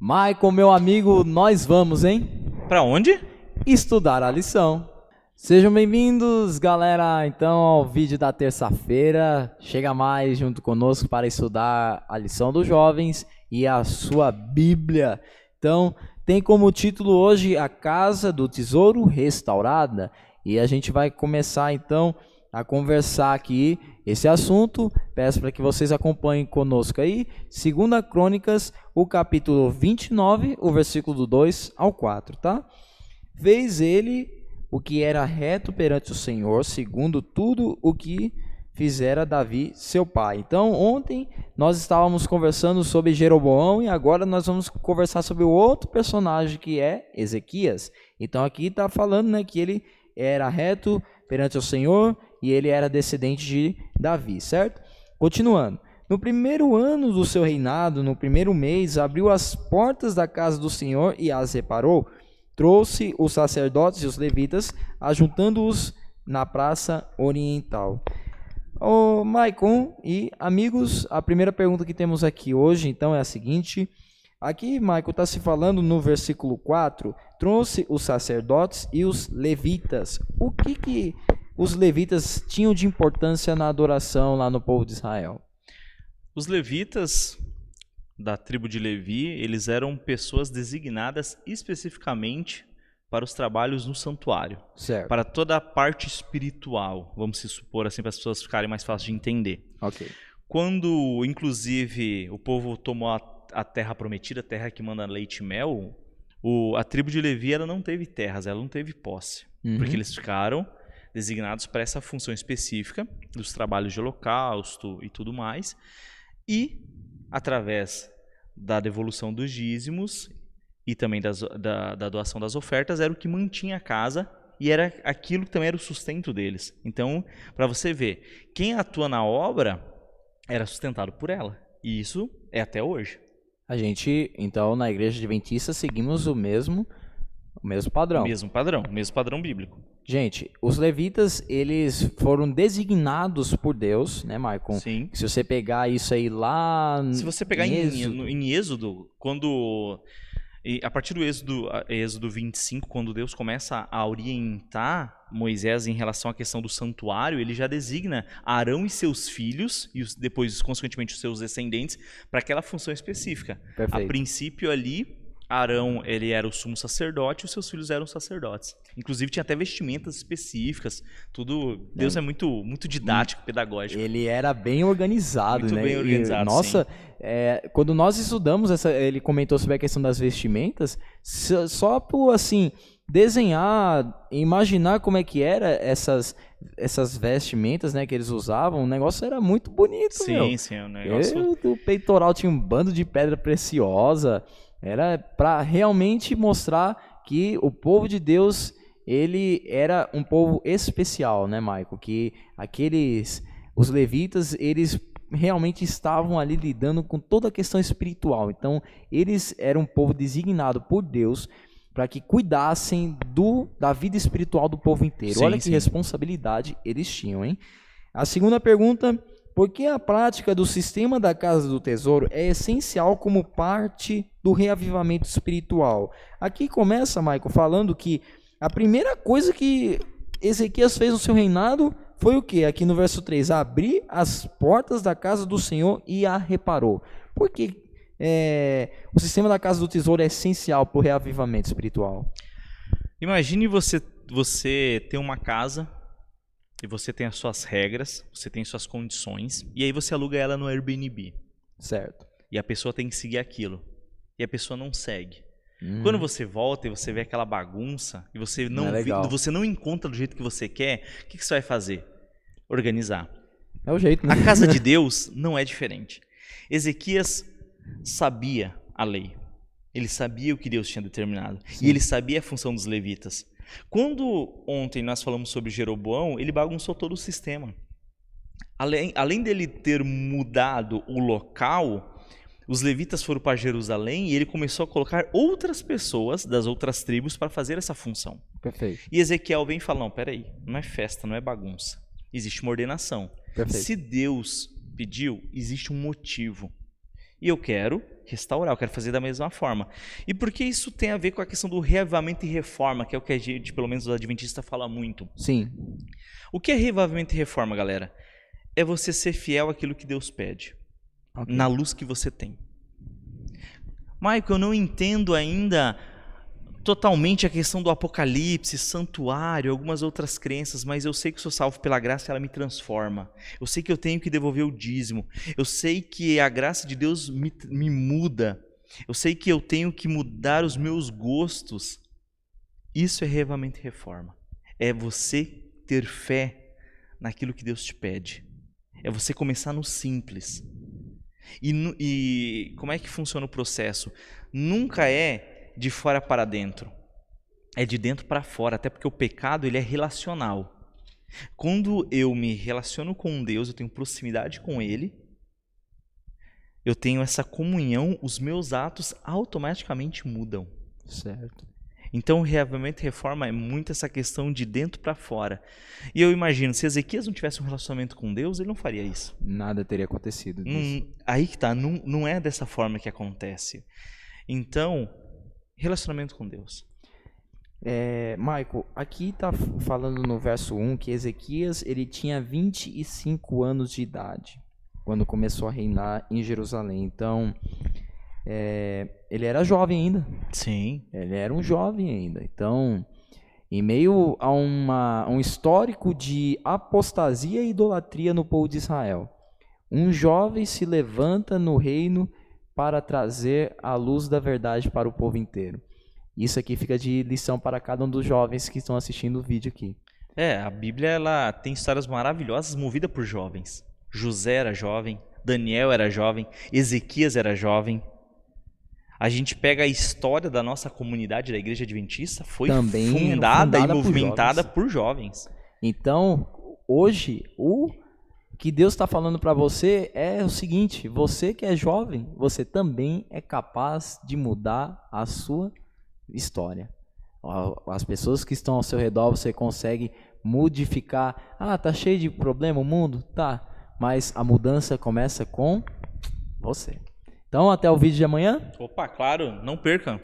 Michael, meu amigo, nós vamos, hein? Pra onde? Estudar a lição. Sejam bem-vindos, galera, então, ao vídeo da terça-feira. Chega mais junto conosco para estudar a lição dos jovens e a sua Bíblia. Então, tem como título hoje A Casa do Tesouro Restaurada. E a gente vai começar, então, a conversar aqui esse assunto. Peço para que vocês acompanhem conosco aí. 2 Crônicas, o capítulo 29, o versículo do 2 ao 4, tá? Fez ele o que era reto perante o Senhor, segundo tudo o que fizera Davi, seu pai. Então, ontem nós estávamos conversando sobre Jeroboão e agora nós vamos conversar sobre o outro personagem que é Ezequias. Então, aqui está falando, né, que ele era reto perante o Senhor e ele era descendente de Davi, certo? Continuando. No primeiro ano do seu reinado, no primeiro mês, abriu as portas da casa do Senhor e as reparou. Trouxe os sacerdotes e os levitas, ajuntando-os na praça oriental. Maicon e amigos, a primeira pergunta que temos aqui hoje, então, é a seguinte. Aqui, Maicon, está se falando no versículo 4, trouxe os sacerdotes e os levitas. O que os levitas tinham de importância na adoração lá no povo de Israel? Os levitas da tribo de Levi, eles eram pessoas designadas especificamente para os trabalhos no santuário. Certo. Para toda a parte espiritual, vamos se supor assim, para as pessoas ficarem mais fáceis de entender. Ok. Quando, inclusive, o povo tomou a terra prometida, a terra que manda leite e mel, a tribo de Levi ela não teve terras, ela não teve posse. Porque eles ficaram designados para essa função específica dos trabalhos de holocausto e tudo mais. E, através da devolução dos dízimos e também da doação das ofertas, era o que mantinha a casa e era aquilo que também era o sustento deles. Então, para você ver, quem atua na obra era sustentado por ela. E isso é até hoje. A gente, então, na igreja adventista, seguimos o mesmo padrão. Mesmo padrão bíblico. Gente, os levitas, eles foram designados por Deus, né, Maicon? Sim. Se você pegar isso aí lá... Se você pegar em Êxodo, a partir do Êxodo 25, quando Deus começa a orientar Moisés em relação à questão do santuário, ele já designa Arão e seus filhos, e depois, consequentemente, os seus descendentes, para aquela função específica. Perfeito. A princípio ali, Arão, ele era o sumo sacerdote e os seus filhos eram sacerdotes. Inclusive tinha até vestimentas específicas, tudo. Deus é muito didático, pedagógico. Ele era bem organizado, muito né? Bem organizado, nossa, sim. Quando nós estudamos, ele comentou sobre a questão das vestimentas, só por, assim, desenhar, imaginar como é que era essas vestimentas, né, que eles usavam, o negócio era muito bonito, meu. Sim, o negócio... O peitoral tinha um bando de pedra preciosa. Era para realmente mostrar que o povo de Deus, ele era um povo especial, né, Michael? Que os levitas, eles realmente estavam ali lidando com toda a questão espiritual. Então, eles eram um povo designado por Deus para que cuidassem da vida espiritual do povo inteiro. Sim, Olha que responsabilidade eles tinham, hein? A segunda pergunta: por que a prática do sistema da Casa do Tesouro é essencial como parte do reavivamento espiritual? Aqui começa, Michael, falando que a primeira coisa que Ezequias fez no seu reinado foi o quê? Aqui no verso 3, abrir as portas da Casa do Senhor e a reparou. Por que o sistema da Casa do Tesouro é essencial para o reavivamento espiritual? Imagine você ter uma casa... E você tem as suas regras, você tem suas condições, e aí você aluga ela no Airbnb. Certo. E a pessoa tem que seguir aquilo. E a pessoa não segue. Quando você volta e você vê aquela bagunça, e você não encontra do jeito que você quer, o que você vai fazer? Organizar. É o jeito, né? A casa de Deus não é diferente. Ezequias sabia a lei. Ele sabia o que Deus tinha determinado. Sim. E ele sabia a função dos levitas. Quando ontem nós falamos sobre Jeroboão, ele bagunçou todo o sistema. Além dele ter mudado o local, os levitas foram para Jerusalém e ele começou a colocar outras pessoas das outras tribos para fazer essa função. Perfeito. E Ezequiel vem e fala, não, peraí, não é festa, não é bagunça. Existe uma ordenação. Perfeito. Se Deus pediu, existe um motivo. E eu quero restaurar, eu quero fazer da mesma forma. E por que isso tem a ver com a questão do reavivamento e reforma, que é o que a gente, pelo menos os adventistas, fala muito? Sim. O que é reavivamento e reforma, galera? É você ser fiel àquilo que Deus pede, na luz que você tem. Michael, eu não entendo ainda totalmente a questão do apocalipse, santuário, algumas outras crenças, mas eu sei que sou salvo pela graça e ela me transforma. Eu sei que eu tenho que devolver o dízimo. Eu sei que a graça de Deus me muda. Eu sei que eu tenho que mudar os meus gostos. Isso é reavivamento e reforma. É você ter fé naquilo que Deus te pede. É você começar no simples. E como é que funciona o processo? Nunca é de fora para dentro, é de dentro para fora, até porque o pecado ele é relacional. Quando eu me relaciono com Deus, eu tenho proximidade com Ele, eu tenho essa comunhão, os meus atos automaticamente mudam. Certo. Então o reavivamento e reforma é muito essa questão de dentro para fora. E eu imagino, se Ezequias não tivesse um relacionamento com Deus, ele não faria isso. Nada teria acontecido disso. Aí que tá, não é dessa forma que acontece. Então, relacionamento com Deus. Michael, aqui está falando no verso 1 que Ezequias ele tinha 25 anos de idade quando começou a reinar em Jerusalém. Então, ele era jovem ainda. Sim. Ele era um jovem ainda. Então, em meio a um histórico de apostasia e idolatria no povo de Israel, um jovem se levanta no reino para trazer a luz da verdade para o povo inteiro. Isso aqui fica de lição para cada um dos jovens que estão assistindo o vídeo aqui. A Bíblia ela tem histórias maravilhosas movidas por jovens. José era jovem, Daniel era jovem, Ezequias era jovem. A gente pega a história da nossa comunidade da Igreja Adventista, foi também fundada e movimentada por jovens. Então, hoje, o que Deus está falando para você é o seguinte: você que é jovem, você também é capaz de mudar a sua história. As pessoas que estão ao seu redor, você consegue modificar. Tá cheio de problema o mundo? Tá, mas a mudança começa com você. Então, até o vídeo de amanhã. Opa, claro, não percam.